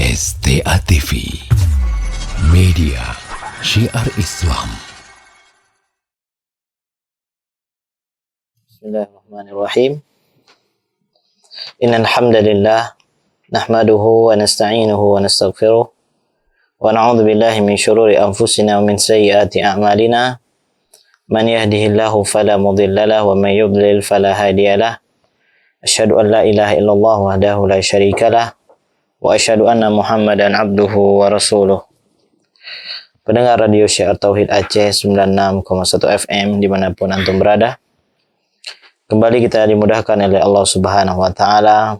STA TV, media syiar Islam. Bismillahirrahmanirrahim. Innal hamdalillah nahmaduhu wa nasta'inuhu wa nastaghfiruh wa na'udzu billahi min shururi anfusina wa min sayyiati a'malina. Man yahdihillahu fala mudilla lahu wa man yudlil fala hadiyalah. Asyhadu an la ilaha illallah wahdahu la syarikalah wa asyhadu anna Muhammadan abduhu wa rasuluh. Pendengar radio Syiar Tauhid Aceh 96,1 FM dimanapun antum berada, kembali kita dimudahkan oleh Allah Subhanahu wa Ta'ala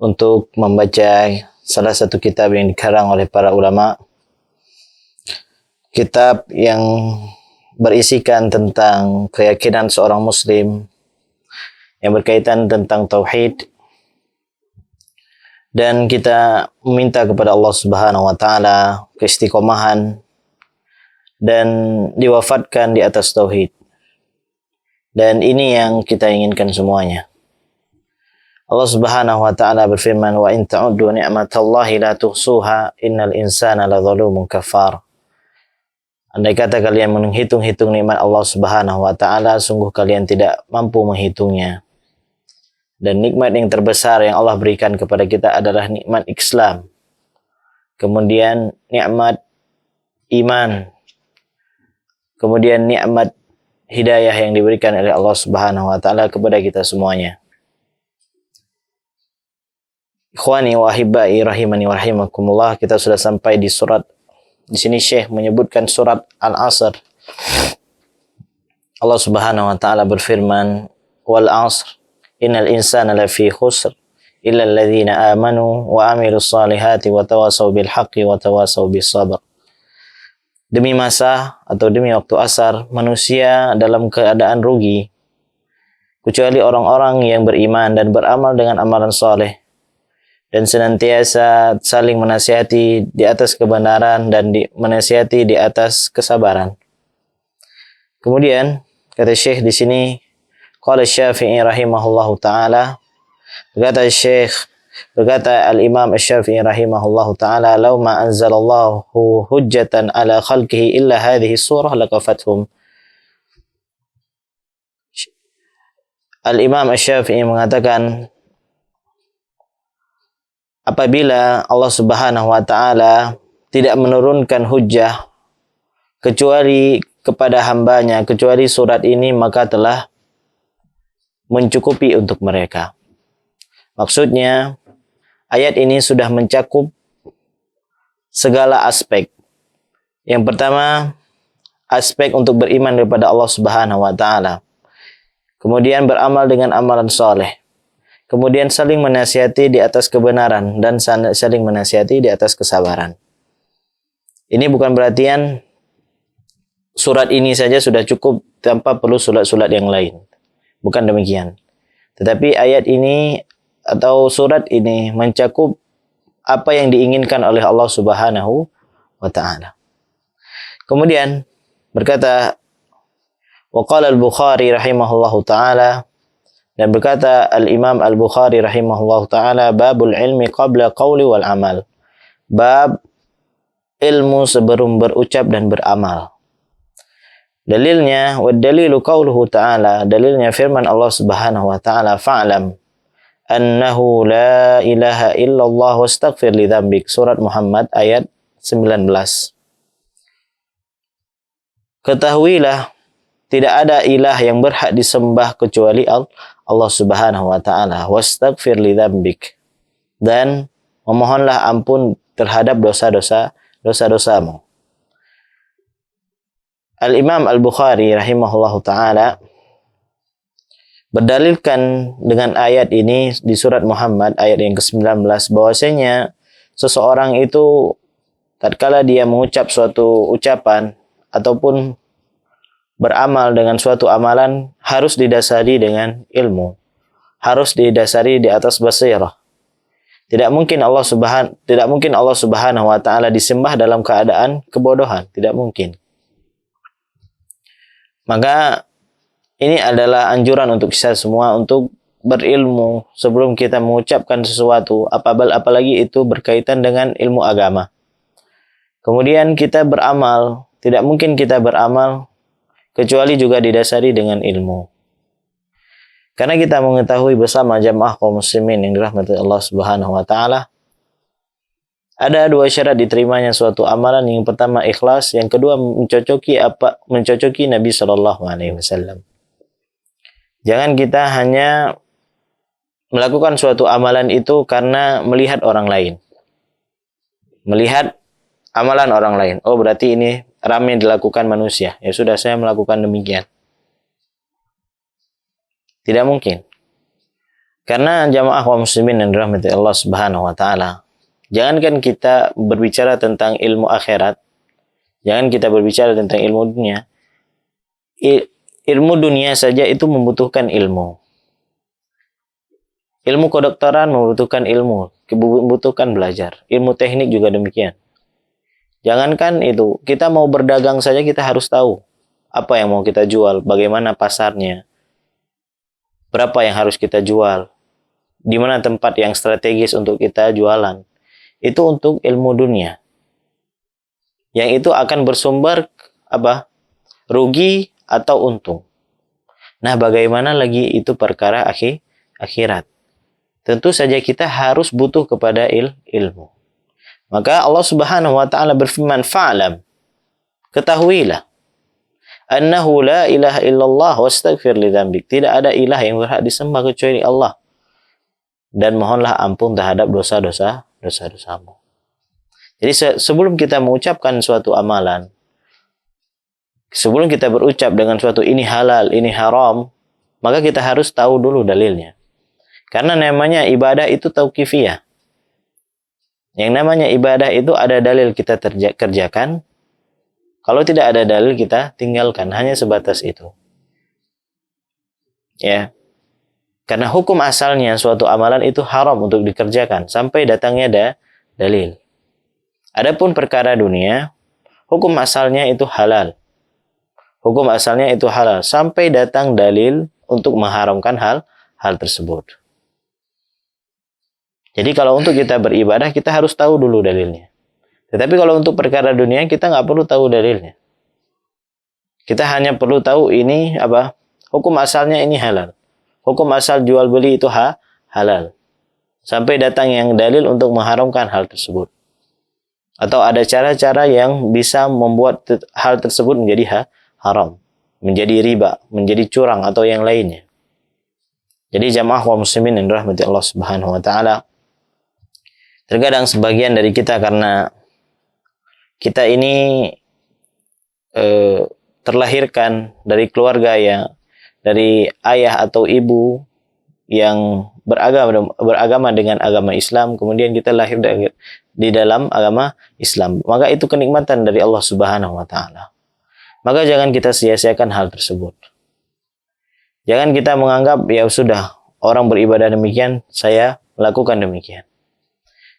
untuk membaca salah satu kitab yang dikarang oleh para ulama, kitab yang berisikan tentang keyakinan seorang muslim yang berkaitan tentang tauhid, dan kita meminta kepada Allah Subhanahu wa Ta'ala keistiqomahan dan diwafatkan di atas tauhid. Dan ini yang kita inginkan semuanya. Allah Subhanahu wa Ta'ala berfirman, wa in ta'uddu ni'matallahi la tuhsuha innal insana ladzalumun kafar. Andai kata kalian menghitung-hitung nikmat Allah Subhanahu wa Ta'ala, sungguh kalian tidak mampu menghitungnya. Dan nikmat yang terbesar yang Allah berikan kepada kita adalah nikmat Islam. Kemudian nikmat iman. Kemudian nikmat hidayah yang diberikan oleh Allah Subhanahu wa Ta'ala kepada kita semuanya. Ikhwani wa ahibbai rahimani wa rahimakumullah, kita sudah sampai di surat. Di sini Syekh menyebutkan surat Al-Asr. Allah Subhanahu wa Ta'ala berfirman, wal asr innal insana lafi khusr illa alladhina amanu wa amilus salihati wa tawasaw bil haqqi wa tawasaw bis sabr. Demi masa atau demi waktu asar, manusia dalam keadaan rugi kecuali orang-orang yang beriman dan beramal dengan amalan saleh dan senantiasa saling menasihati di atas kebenaran dan menasihati di atas kesabaran. Kemudian kata Syekh di sini, qala Syafi'i rahimahullahu ta'ala, berkata Al-Imam Asy-Syafi'i rahimahullahu ta'ala, law ma anzalallahu hujjatan ala khalqihi illa hadhihi surah lakafathum. Al-Imam Asy-Syafi'i mengatakan, apabila Allah Subhanahu wa Ta'ala tidak menurunkan hujjah kecuali kepada hambanya, kecuali surat ini, maka telah mencukupi untuk mereka. Maksudnya, ayat ini sudah mencakup segala aspek. Yang pertama, aspek untuk beriman kepada Allah Subhanahu wa Ta'ala. Kemudian beramal dengan amalan soleh. Kemudian saling menasihati di atas kebenaran dan saling menasihati di atas kesabaran. Ini bukan berarti surat ini saja sudah cukup tanpa perlu surat-surat yang lain. Bukan demikian. Tetapi ayat ini atau surat ini mencakup apa yang diinginkan oleh Allah Subhanahu wa Ta'ala. Kemudian berkata wa qala al-Bukhari rahimahullahu ta'ala, dan berkata Al-Imam Al-Bukhari rahimahullahu ta'ala, babul ilmi qabla qawli wal amal. Bab ilmu sebelum berucap dan beramal. Dalilnya, wa dalilu qauluhu ta'ala, dalilnya firman Allah Subhanahu wa Ta'ala, fa'lam annahu la ilaha illallah wastaghfir li dzambik. Surat Muhammad ayat 19. Ketahuilah, tidak ada ilah yang berhak disembah kecuali Allah Subhanahu wa Ta'ala. Wastaghfir li dzambik, dan memohonlah ampun terhadap dosa-dosamu. Al-Imam Al-Bukhari rahimahullahu ta'ala berdalilkan dengan ayat ini di surat Muhammad ayat yang ke-19 bahwasanya seseorang itu tatkala dia mengucap suatu ucapan ataupun beramal dengan suatu amalan harus didasari dengan ilmu, harus didasari di atas basirah. Tidak mungkin Allah Subhanahu wa Ta'ala disembah dalam keadaan kebodohan, tidak mungkin. Maka ini adalah anjuran untuk kita semua untuk berilmu, sebelum kita mengucapkan sesuatu, apalagi itu berkaitan dengan ilmu agama. Kemudian kita beramal, tidak mungkin kita beramal kecuali juga didasari dengan ilmu. Karena kita mengetahui bersama jamaah kaum muslimin yang dirahmati Allah Subhanahu wa taala, ada dua syarat diterimanya suatu amalan. Yang pertama ikhlas, yang kedua mencocoki Nabi Shallallahu alaihi wasallam. Jangan kita hanya melakukan suatu amalan itu karena melihat orang lain. Melihat amalan orang lain. Oh, berarti ini ramai dilakukan manusia. Ya sudah, saya melakukan demikian. Tidak mungkin. Karena jamaah kaum muslimin yang dirahmati Allah Subhanahu wa taala, jangankan kita berbicara tentang ilmu akhirat, jangan kita berbicara tentang ilmu dunia. Ilmu dunia saja itu membutuhkan ilmu. Ilmu kedokteran membutuhkan ilmu, membutuhkan belajar. Ilmu teknik juga demikian. Jangankan itu, kita mau berdagang saja kita harus tahu apa yang mau kita jual, bagaimana pasarnya, berapa yang harus kita jual, di mana tempat yang strategis untuk kita jualan. Itu untuk ilmu dunia. Yang itu akan bersumber rugi atau untung. Nah, bagaimana lagi itu perkara akhirat? Tentu saja kita harus butuh kepada ilmu. Maka Allah Subhanahu wa taala berfirman, "Fa'lam." Ketahuilah annahu la ilaha illallah wastaghfir li dzambik. Tidak ada ilah yang berhak disembah kecuali Allah. Dan mohonlah ampun terhadap dosa-dosamu. Jadi sebelum kita mengucapkan suatu amalan, sebelum kita berucap dengan suatu ini halal, ini haram, maka kita harus tahu dulu dalilnya. Karena namanya ibadah itu tauqifiyah. Yang namanya ibadah itu ada dalil kita kerjakan. Kalau tidak ada dalil kita tinggalkan, hanya sebatas itu. Ya. Karena hukum asalnya suatu amalan itu haram untuk dikerjakan sampai datangnya dalil. Adapun perkara dunia, hukum asalnya itu halal. Hukum asalnya itu halal sampai datang dalil untuk mengharamkan hal tersebut. Jadi kalau untuk kita beribadah, kita harus tahu dulu dalilnya. Tetapi kalau untuk perkara dunia, kita nggak perlu tahu dalilnya. Kita hanya perlu tahu ini hukum asalnya ini halal. Hukum asal jual beli itu halal. Sampai datang yang dalil untuk mengharamkan hal tersebut. Atau ada cara-cara yang bisa membuat hal tersebut menjadi haram. Menjadi riba, menjadi curang atau yang lainnya. Jadi jamaah kaum muslimin yang dirahmati Allah Subhanahu wa taala, terkadang sebagian dari kita karena kita ini terlahirkan dari keluarga dari ayah atau ibu yang beragama dengan agama Islam, kemudian kita lahir di dalam agama Islam, maka itu kenikmatan dari Allah Subhanahu wa taala. Maka jangan kita sia-siakan hal tersebut. Jangan kita menganggap ya sudah orang beribadah demikian, saya melakukan demikian.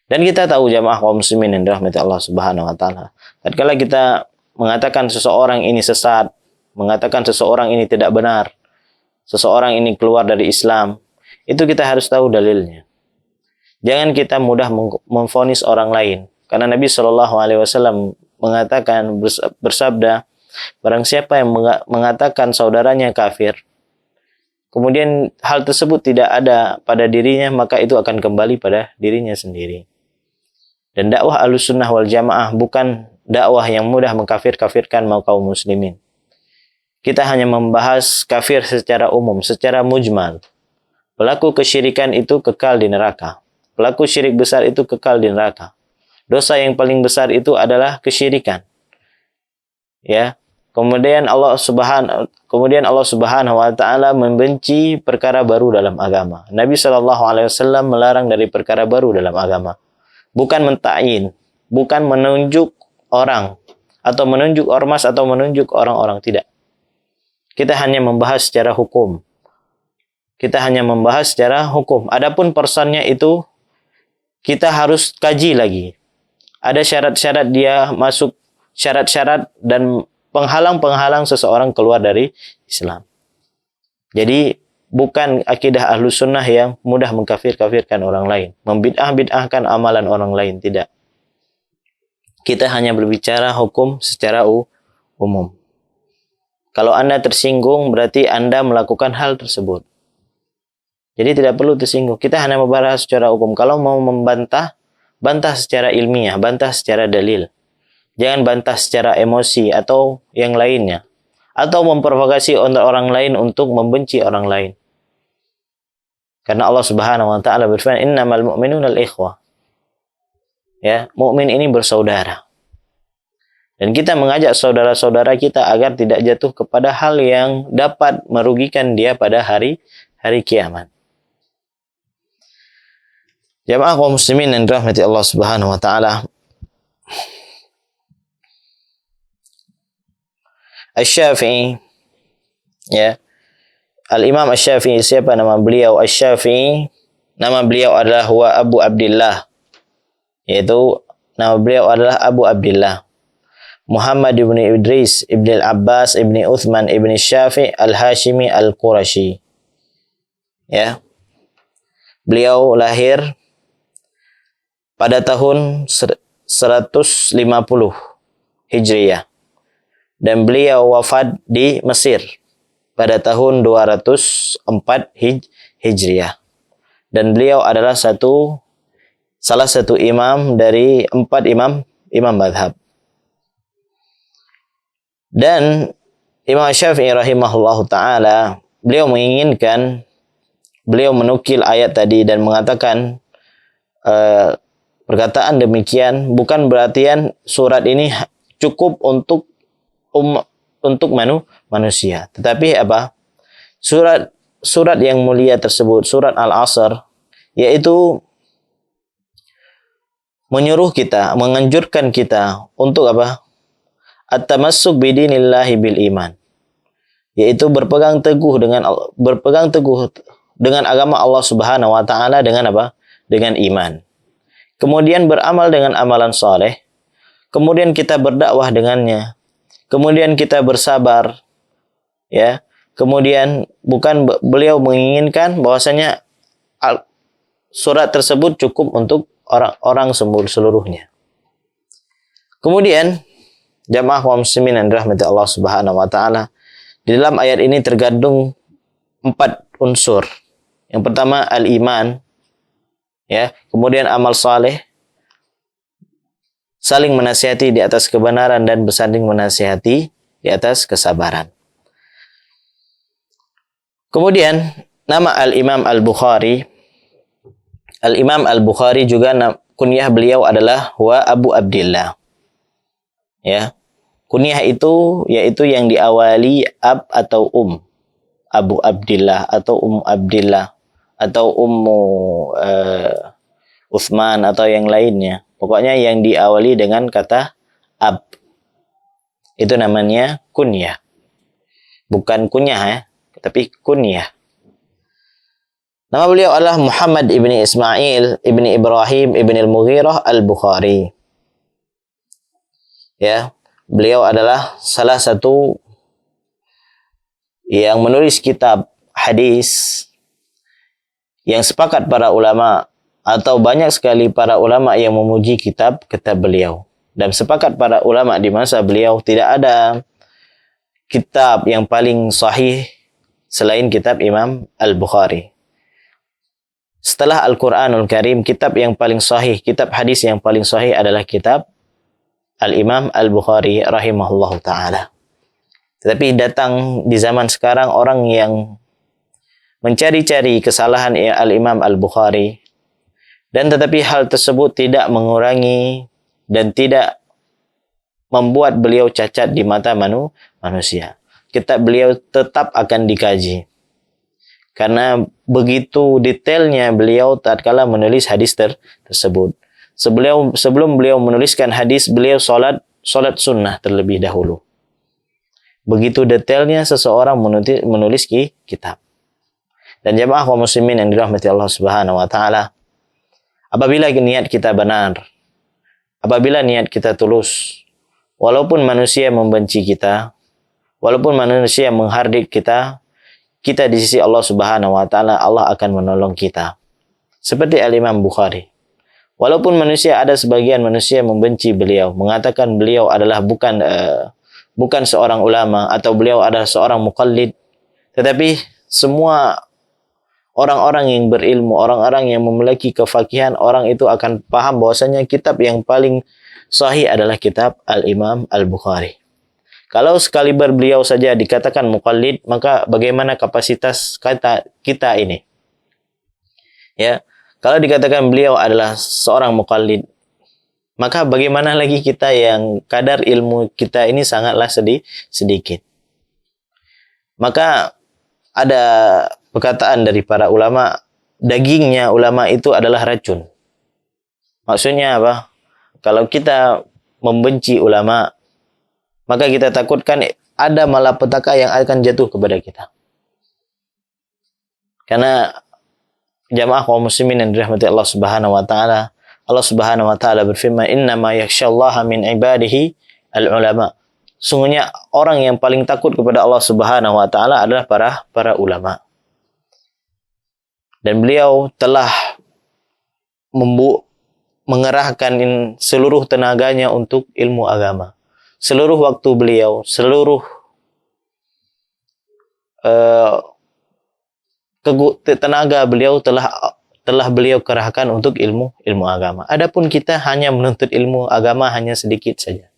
Dan kita tahu jamaah kaum muslimin yang dirahmati Allah Subhanahu wa taala, tatkala kita mengatakan seseorang ini sesat, mengatakan seseorang ini tidak benar, seseorang ini keluar dari Islam, itu kita harus tahu dalilnya. Jangan kita mudah memvonis orang lain, karena Nabi Shallallahu alaihi wasallam mengatakan, bersabda, barang siapa yang mengatakan saudaranya kafir, kemudian hal tersebut tidak ada pada dirinya, maka itu akan kembali pada dirinya sendiri. Dan dakwah Ahlussunnah wal Jamaah bukan dakwah yang mudah mengkafir-kafirkan kaum muslimin. Kita hanya membahas kafir secara umum, secara mujmal. Pelaku kesyirikan itu kekal di neraka. Pelaku syirik besar itu kekal di neraka. Dosa yang paling besar itu adalah kesyirikan. Ya. Kemudian Allah Subhanahu wa taala membenci perkara baru dalam agama. Nabi Shallallahu alaihi wasallam melarang dari perkara baru dalam agama. Bukan mentakyin, bukan menunjuk orang atau menunjuk ormas atau menunjuk orang-orang, tidak. Kita hanya membahas secara hukum. Adapun personnya itu kita harus kaji lagi. Ada syarat-syarat dia masuk, syarat-syarat dan penghalang-penghalang seseorang keluar dari Islam. Jadi bukan akidah Ahlus Sunnah yang mudah mengkafir-kafirkan orang lain, membid'ah-bid'ahkan amalan orang lain, tidak. Kita hanya berbicara hukum secara umum. Kalau Anda tersinggung, berarti Anda melakukan hal tersebut. Jadi tidak perlu tersinggung. Kita hanya membahas secara hukum. Kalau mau membantah, bantah secara ilmiah, bantah secara dalil. Jangan bantah secara emosi atau yang lainnya. Atau memprovokasi orang lain untuk membenci orang lain. Karena Allah Subhanahu wa taala berfirman, "Innamal mu'minuna al-ikhwah." Ya, mukmin ini bersaudara. Dan kita mengajak saudara-saudara kita agar tidak jatuh kepada hal yang dapat merugikan dia pada hari kiamat. Jamaah kaum muslimin yang dirahmati Allah Subhanahu wa taala. Asy-Syafi'i, ya. Al-Imam Asy-Syafi'i, siapa nama beliau? Asy-Syafi'i, nama beliau adalah huwa Abu Abdillah. Yaitu nama beliau adalah Abu Abdillah Muhammad ibn Idris ibn al-Abbas ibn Uthman ibn Syafi' al-Hashimi al-Qurashi. Ya. Beliau lahir pada tahun 150 Hijriah. Dan beliau wafat di Mesir pada tahun 204 Hijriah. Dan beliau adalah salah satu imam dari 4 imam madhab. Dan Imam Syafi'i rahimahullahu ta'ala, beliau menukil ayat tadi dan mengatakan perkataan demikian bukan berarti surat ini cukup untuk manusia. Tetapi apa? Surat yang mulia tersebut, surat Al-Asr, yaitu menyuruh kita, menganjurkan kita untuk apa? At-tamassuk bidinillahi bil iman. Yaitu berpegang teguh dengan agama Allah Subhanahu wa taala dengan apa? Dengan iman. Kemudian beramal dengan amalan saleh. Kemudian kita berdakwah dengannya. Kemudian kita bersabar. Ya. Kemudian bukan beliau menginginkan bahwasanya surat tersebut cukup untuk orang seluruhnya. Kemudian jamaah kaum muslimin yang dirahmati Allah Subhanahu wa taala, di dalam ayat ini tergandung 4 unsur. Yang pertama al-iman, ya, kemudian amal saleh, saling menasihati di atas kebenaran dan bersanding menasihati di atas kesabaran. Kemudian nama al-Imam Al-Bukhari. Al-Imam Al-Bukhari juga kunyah beliau adalah huwa Abu Abdillah. Ya. Kunyah itu yaitu yang diawali ab atau Abu Abdillah atau Abdillah atau Uthman atau yang lainnya. Pokoknya yang diawali dengan kata ab. Itu namanya kunyah. Bukan kunyah ya, tapi kunyah. Nama beliau adalah Muhammad ibni Ismail ibni Ibrahim ibni al-Mughirah al-Bukhari. Ya, beliau adalah salah satu yang menulis kitab hadis yang sepakat para ulama atau banyak sekali para ulama yang memuji kitab beliau. Dan sepakat para ulama di masa beliau tidak ada kitab yang paling sahih selain kitab Imam Al-Bukhari. Setelah Al-Quranul Karim, kitab yang paling sahih, kitab hadis yang paling sahih adalah kitab Al-Imam Al-Bukhari rahimahullahu ta'ala. Tetapi datang di zaman sekarang orang yang mencari-cari kesalahan Al-Imam Al-Bukhari, dan tetapi hal tersebut tidak mengurangi dan tidak membuat beliau cacat di mata manusia. Kitab beliau tetap akan dikaji. Karena begitu detailnya beliau tatkala menulis hadis tersebut. Sebelum beliau menuliskan hadis, beliau salat sunnah terlebih dahulu. Begitu detailnya seseorang menulis kitab. Dan jamaah kaum muslimin yang dirahmati Allah Subhanahu wa taala, apabila niat kita benar, apabila niat kita tulus, walaupun manusia membenci kita, walaupun manusia menghardik kita, kita di sisi Allah Subhanahu wa taala, Allah akan menolong kita. Seperti Al-Imam Bukhari. Walaupun manusia, ada sebagian manusia membenci beliau, mengatakan beliau adalah bukan seorang ulama atau beliau adalah seorang muqallid, tetapi semua orang-orang yang berilmu, orang-orang yang memiliki kefakihan, orang itu akan paham bahwasanya kitab yang paling sahih adalah kitab Al-Imam Al-Bukhari. Kalau sekaliber beliau saja dikatakan muqallid, maka bagaimana kapasitas kita ini? Ya, kalau dikatakan beliau adalah seorang muqallid, maka bagaimana lagi kita yang kadar ilmu kita ini sangatlah sedikit. Maka ada perkataan dari para ulama, dagingnya ulama itu adalah racun. Maksudnya apa? Kalau kita membenci ulama, maka kita takutkan ada malapetaka yang akan jatuh kepada kita. Karena jamaah kaum muslimin yang dirahmati Allah Subhanahu wa taala, Allah Subhanahu wa taala berfirman, "Innama yakhsyallaha min ibadihi al-ulama." Sungguhnya orang yang paling takut kepada Allah Subhanahu wa taala adalah para ulama. Dan beliau telah mengerahkan seluruh tenaganya untuk ilmu agama. Seluruh waktu beliau, seluruh tenaga beliau telah beliau kerahkan untuk ilmu agama. Adapun kita hanya menuntut ilmu agama hanya sedikit saja.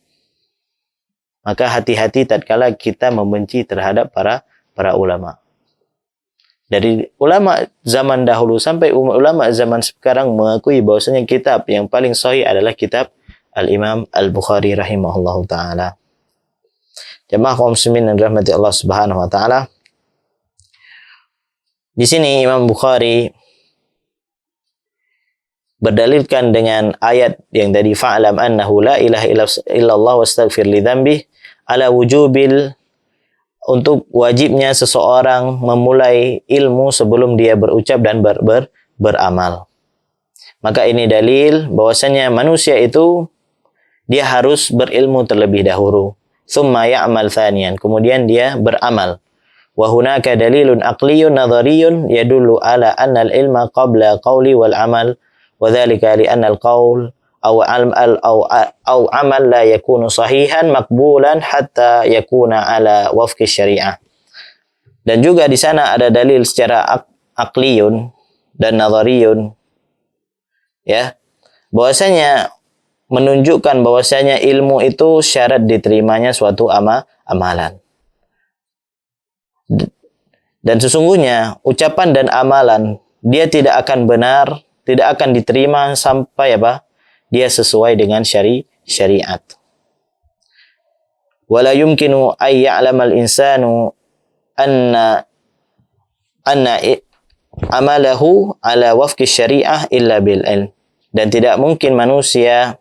Maka hati-hati tatkala kita membenci terhadap para ulama. Dari ulama zaman dahulu sampai ulama zaman sekarang mengakui bahwasanya kitab yang paling sahih adalah kitab Al-Imam Al-Bukhari rahimahullahu taala. Jemaah kaum muslimin yang dirahmati Allah Subhanahu wa taala. Di sini Imam Bukhari berdalilkan dengan ayat yang tadi, fa'lam annahu la ilaha illallah wastaghfir li dzambi, ala wujubil, untuk wajibnya seseorang memulai ilmu sebelum dia berucap dan beramal. Maka ini dalil bahwasanya manusia itu dia harus berilmu terlebih dahulu, thumma ya'mal thaniyan, kemudian dia beramal. Wa hunaka dalilun aqliyun nadhariyun yadullu ala anna al-ilma qabla qawli wal amal, wa dhalika li anna al-qawl aw amal la yakunu sahihan maqbulan hatta yakuna ala wafqi syariah. Dan juga di sana ada dalil secara aqliyun dan nadhariyun, ya, bahwasanya menunjukkan bahwasanya ilmu itu syarat diterimanya suatu amalan. Dan sesungguhnya ucapan dan amalan dia tidak akan benar, tidak akan diterima sampai apa? Dia sesuai dengan syariat. Wala yumkinu ay ya'lamal insanu anna amalahu ala wafqi syariah illa bil ilm. Dan tidak mungkin manusia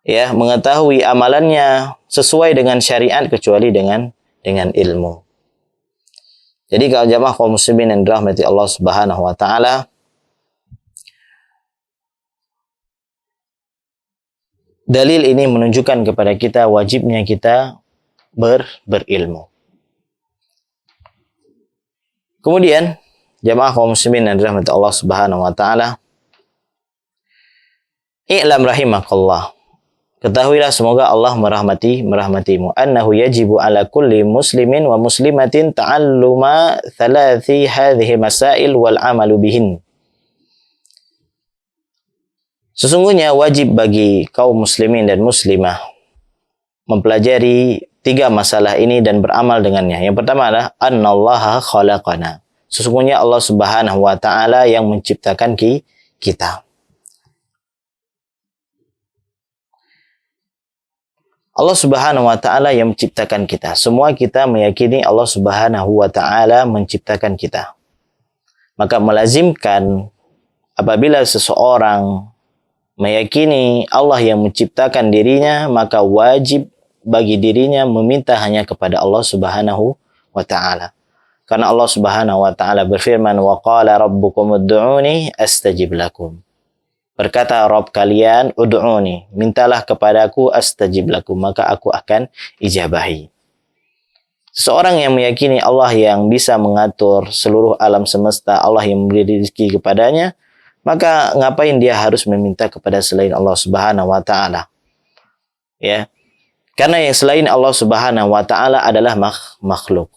mengetahui amalannya sesuai dengan syariat kecuali dengan ilmu. Jadi kalau jamaah kaum muslimin yang dirahmati Allah Subhanahu wa taala, dalil ini menunjukkan kepada kita wajibnya kita berilmu. Kemudian jamaah kaum muslimin yang dirahmati Allah Subhanahu wa taala, i'lam rahimakallah, ketahuilah semoga Allah merahmatimu, annahu yajibu ala kulli muslimin wa muslimatin ta'alluma thalathi hadhihi masail wal amalu bihin. Sesungguhnya wajib bagi kaum muslimin dan muslimah mempelajari 3 masalah ini dan beramal dengannya. Yang pertama adalah annallaha khalaqana. Sesungguhnya Allah Subhanahu wa taala yang menciptakan kita. Allah Subhanahu wa taala yang menciptakan kita. Semua kita meyakini Allah Subhanahu wa taala menciptakan kita. Maka melazimkan apabila seseorang meyakini Allah yang menciptakan dirinya, maka wajib bagi dirinya meminta hanya kepada Allah Subhanahu wa taala. Karena Allah Subhanahu wa taala berfirman, wa qala rabbukum ud'uni astajib lakum. Berkata Rabb kalian, ud'uni, mintalah kepadaku astajib lakum, maka aku akan ijabahi. Seorang yang meyakini Allah yang bisa mengatur seluruh alam semesta, Allah yang memberi rezeki kepadanya, maka ngapain dia harus meminta kepada selain Allah Subhanahu wa taala? Ya. Karena yang selain Allah Subhanahu wa taala adalah makhluk.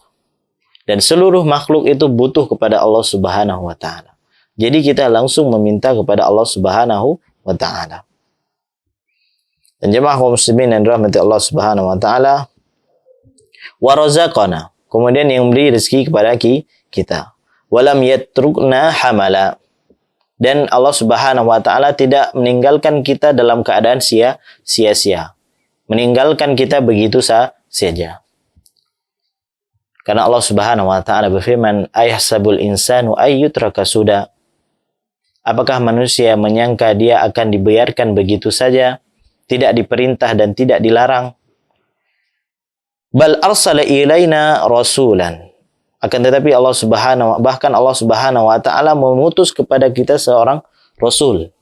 Dan seluruh makhluk itu butuh kepada Allah Subhanahu wa taala. Jadi kita langsung meminta kepada Allah Subhanahu wa taala. Dan jemaah kaum muslimin yang dirahmati Allah Subhanahu wa taala, wa razaqana, kemudian yang memberi rezeki kepada kita. Walam yatrukna hamala, dan Allah Subhanahu wa taala tidak meninggalkan kita dalam keadaan sia-sia. Meninggalkan kita begitu saja. Karena Allah Subhanahu wa taala berfirman, ayahsabul insanu ayyutraka suda. Apakah manusia menyangka dia akan dibiarkan begitu saja, tidak diperintah dan tidak dilarang? Bal arsala ilaina rasulan. Akan tetapi Allah Subhanahu wa taala mengutus kepada kita seorang rasul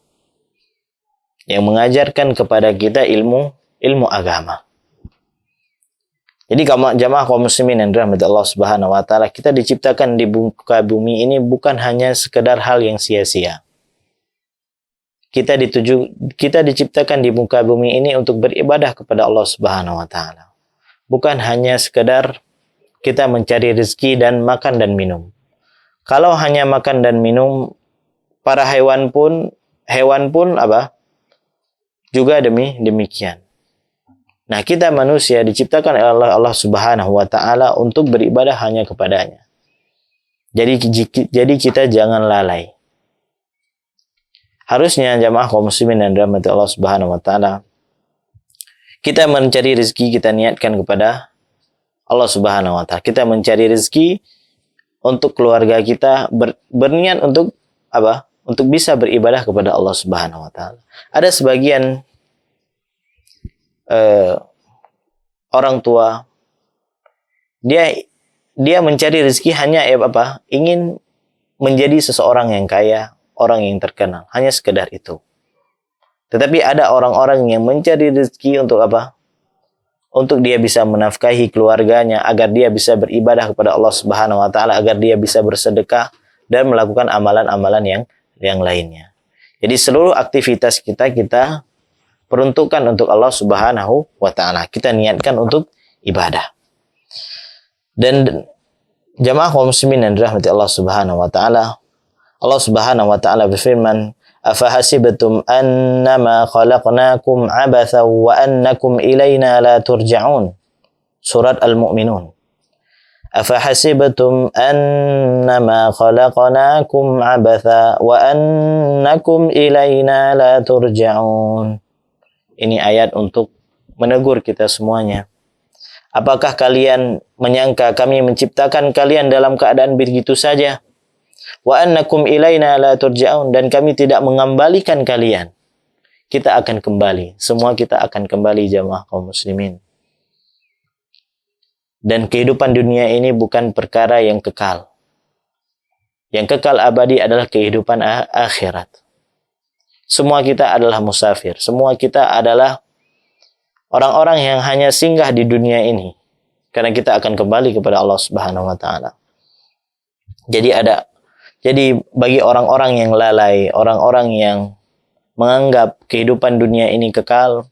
yang mengajarkan kepada kita ilmu agama. Jadi jamaah kaum muslimin yang dirahmati Allah Subhanahu wa taala, kita diciptakan di muka bumi ini bukan hanya sekedar hal yang sia-sia. Kita diciptakan di muka bumi ini untuk beribadah kepada Allah Subhanahu wa taala. Bukan hanya sekedar kita mencari rezeki dan makan dan minum. Kalau hanya makan dan minum, para hewan pun juga demikian. Nah, kita manusia diciptakan oleh Allah Subhanahu wa taala untuk beribadah hanya kepadanya. Jadi kita jangan lalai. Harusnya jamaah kaum muslimin dan dirahmati Allah Subhanahu wa taala, kita mencari rezeki, kita niatkan kepada Allah Subhanahu wa taala. Kita mencari rezeki untuk keluarga kita, berniat untuk apa? Untuk bisa beribadah kepada Allah Subhanahu wa taala. Ada sebagian orang tua, dia mencari rezeki hanya ingin menjadi seseorang yang kaya, orang yang terkenal, hanya sekedar itu. Tetapi ada orang-orang yang mencari rezeki untuk apa? Untuk dia bisa menafkahi keluarganya, agar dia bisa beribadah kepada Allah Subhanahu wa taala, agar dia bisa bersedekah dan melakukan amalan-amalan yang lainnya. Jadi seluruh aktivitas kita peruntukkan untuk Allah Subhanahu wa taala. Kita niatkan untuk ibadah. Dan jamaah kaum muslimin yang dirahmati Allah Subhanahu wa taala, Allah Subhanahu wa taala berfirman, "Afahasibtum annama khalaqnakum abatha wa annakum ilaina la turja'un." Surat Al-Mu'minun. Afahasibtum annama khalaqnakum abatha wa annakum ilaina la turja'un. Ini ayat untuk menegur kita semuanya. Apakah kalian menyangka kami menciptakan kalian dalam keadaan begitu saja? Wa annakum ilaina la turja'un, dan kami tidak mengembalikan kalian. Kita akan kembali. Semua kita akan kembali jamaah kaum muslimin. Dan kehidupan dunia ini bukan perkara yang kekal. Yang kekal abadi adalah kehidupan akhirat. Semua kita adalah musafir. Semua kita adalah orang-orang yang hanya singgah di dunia ini. Karena kita akan kembali kepada Allah Subhanahu wa taala. Jadi bagi orang-orang yang lalai, orang-orang yang menganggap kehidupan dunia ini kekal,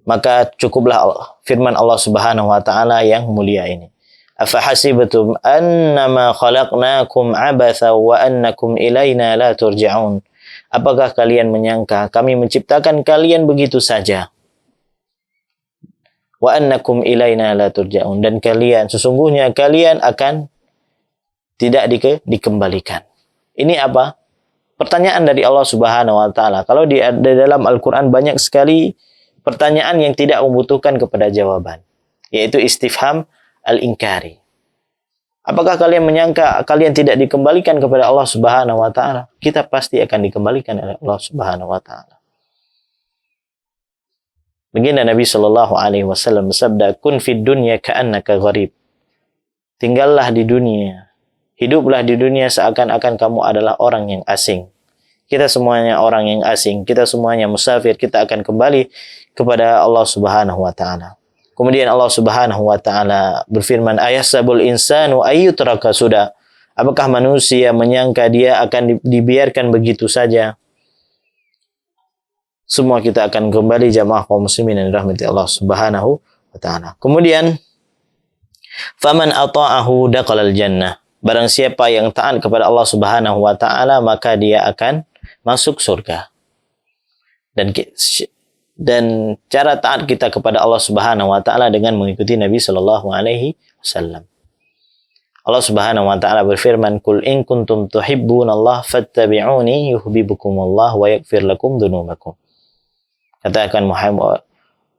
maka cukuplah firman Allah Subhanahu wa taala yang mulia ini. Afahasibtum annama khalaqnakum abatha wa annakum ilaina la turja'un. Apakah kalian menyangka kami menciptakan kalian begitu saja? Wa annakum ilaina la turja'un, dan sesungguhnya kalian akan tidak dikembalikan. Ini apa? Pertanyaan dari Allah Subhanahu wa taala. Kalau di dalam Al-Qur'an banyak sekali pertanyaan yang tidak membutuhkan kepada jawaban, yaitu istifham al-inkari. Apakah kalian menyangka kalian tidak dikembalikan kepada Allah Subhanahu wa taala? Kita pasti akan dikembalikan oleh Allah Subhanahu wa taala. Begini Nabi sallallahu alaihi wasallam bersabda, "Kun fid dunya ka'annaka gharib." Tinggallah di dunia, hiduplah di dunia seakan-akan kamu adalah orang yang asing. Kita semuanya orang yang asing, kita semuanya musafir, kita akan kembali kepada Allah Subhanahu wa taala. Kemudian Allah Subhanahu wa taala berfirman, "Ayahsabul insanu ayyutraka suda?" Apakah manusia menyangka dia akan dibiarkan begitu saja? Semua kita akan kembali jamaah kaum muslimin yang dirahmati Allah Subhanahu wa taala. Kemudian faman ata'ahu daqalal jannah. Barang siapa yang taat kepada Allah Subhanahu wa taala, maka dia akan masuk surga. Dan cara taat kita kepada Allah Subhanahu wa taala dengan mengikuti Nabi sallallahu alaihi wasallam. Allah Subhanahu wa taala berfirman, "Qul in kuntum tuhibbunallaha fattabi'uni yuhibbukumullah wa yaghfir lakum dzunubakum." Katakan Muhammad,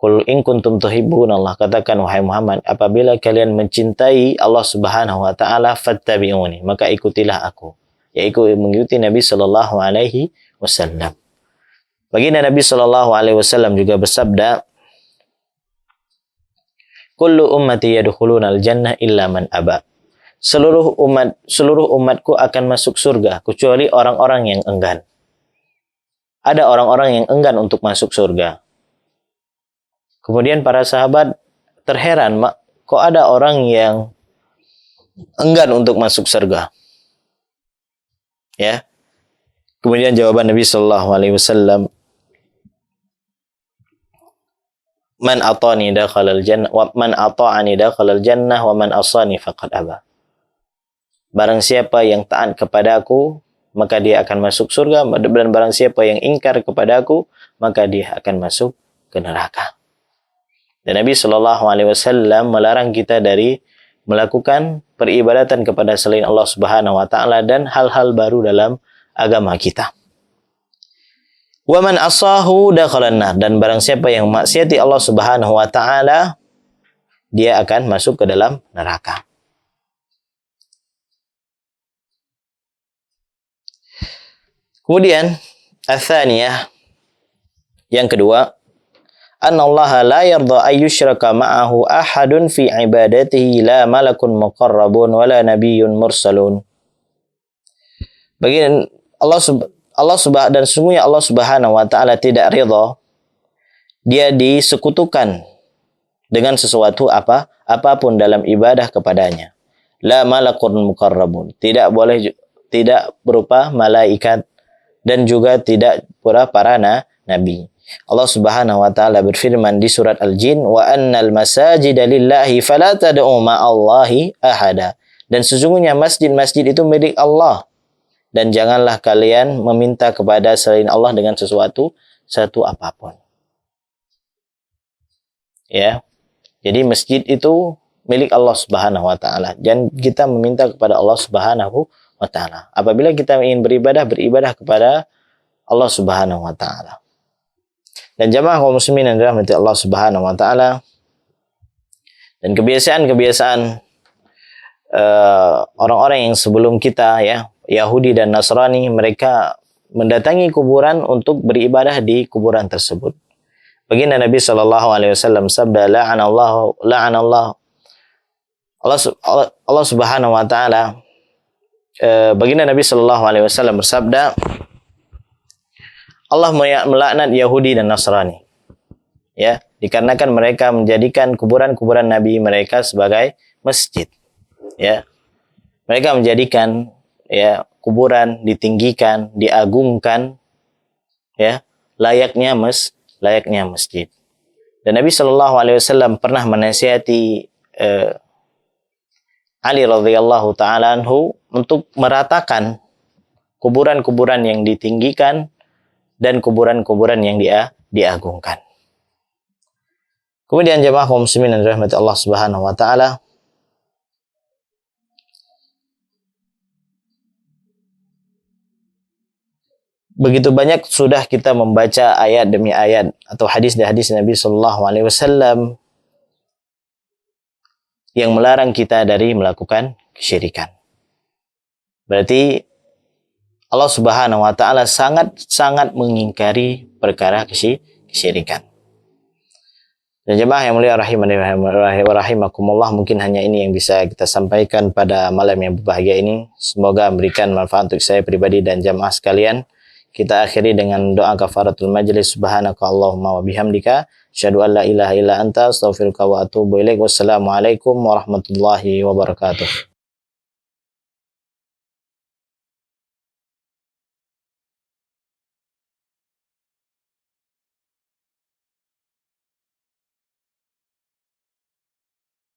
"Qul in kuntum tuhibbunallah," katakan wahai Muhammad, apabila kalian mencintai Allah Subhanahu wa taala, fattabi'uni, maka ikutilah aku. Yaitu mengikuti Nabi sallallahu alaihi wasallam. Baginda Nabi sallallahu alaihi wasallam juga bersabda, "Kullu ummati yadkhuluna al-jannah illa man aba." Seluruh umatku akan masuk surga kecuali orang-orang yang enggan. Ada orang-orang yang enggan untuk masuk surga. Kemudian para sahabat terheran, kok ada orang yang enggan untuk masuk surga? Ya. Kemudian jawaban Nabi sallallahu alaihi wasallam, "Man atani dakhalal jannah wa man ata'ani dakhalal jannah wa man asani faqad aba." Barang siapa yang taat kepadaku, maka dia akan masuk surga, dan barang siapa yang ingkar kepadaku, maka dia akan masuk ke neraka. Dan Nabi sallallahu alaihi wasallam melarang kita dari melakukan peribadatan kepada selain Allah Subhanahu wa taala dan hal-hal baru dalam agama kita. Wa man asahu dakhalan nar, dan barang siapa yang maksiati Allah Subhanahu wa taala, dia akan masuk ke dalam neraka. Kemudian ats-tsaniyah, yang kedua, annallaha la yarda ayyushraka ma'ahu ahadun fi ibadatihi, la malakun muqarrabun wala nabiyyun mursalun. Bagian dan sesungguhnya Allah Subhanahu wa taala tidak ridha dia disekutukan dengan sesuatu apapun dalam ibadah kepadanya. La malakun muqarrabun, tidak berupa malaikat dan juga tidak pula para nabi. Allah Subhanahu wa taala berfirman di surat Al-Jin, "Wa annal masajida lillahi fala tad'u ma'allahi ahada." Dan sesungguhnya masjid-masjid itu milik Allah, dan janganlah kalian meminta kepada selain Allah dengan satu apapun. Ya. Jadi masjid itu milik Allah Subhanahu wa taala, dan kita meminta kepada Allah Subhanahu wa taala. Apabila kita ingin beribadah kepada Allah Subhanahu wa taala. Dan jamaah kaum muslimin yang dirahmati Allah Subhanahu wa taala, dan kebiasaan orang-orang yang sebelum kita, ya, Yahudi dan Nasrani, mereka mendatangi kuburan untuk beribadah di kuburan tersebut. Baginda Nabi sallallahu alaihi wasallam sabda, Allah Subhanahu wa taala, baginda Nabi sallallahu alaihi wasallam bersabda, Allah melaknat Yahudi dan Nasrani, ya, dikarenakan mereka menjadikan kuburan-kuburan Nabi mereka sebagai masjid, ya. Mereka menjadikan, ya, kuburan ditinggikan, diagungkan, ya, layaknya masjid. Dan Nabi sallallahu alaihi wasallam pernah menasihati Ali radhiyallahu taala anhu untuk meratakan kuburan-kuburan yang ditinggikan dan kuburan-kuburan yang diagungkan. Kemudian jemaah kaum muslimin yang dirahmati Allah Subhanahu wa taala, begitu banyak sudah kita membaca ayat demi ayat atau hadis demi hadis Nabi sallallahu alaihi wasallam yang melarang kita dari melakukan kesyirikan. Berarti Allah Subhanahu wa taala sangat mengingkari perkara kesyirikan. Dan jemaah yang mulia rahimani wa rahimakumullah, mungkin hanya ini yang bisa kita sampaikan pada malam yang berbahagia ini. Semoga memberikan manfaat untuk saya pribadi dan jemaah sekalian. kita akhiri dengan doa kafaratul majlis. Subhanaka Allahumma wa bihamdika asyhadu an la ilaha illa anta astaghfiruka wa atubu ilaik. Wassalamualaikum warahmatullahi wabarakatuh.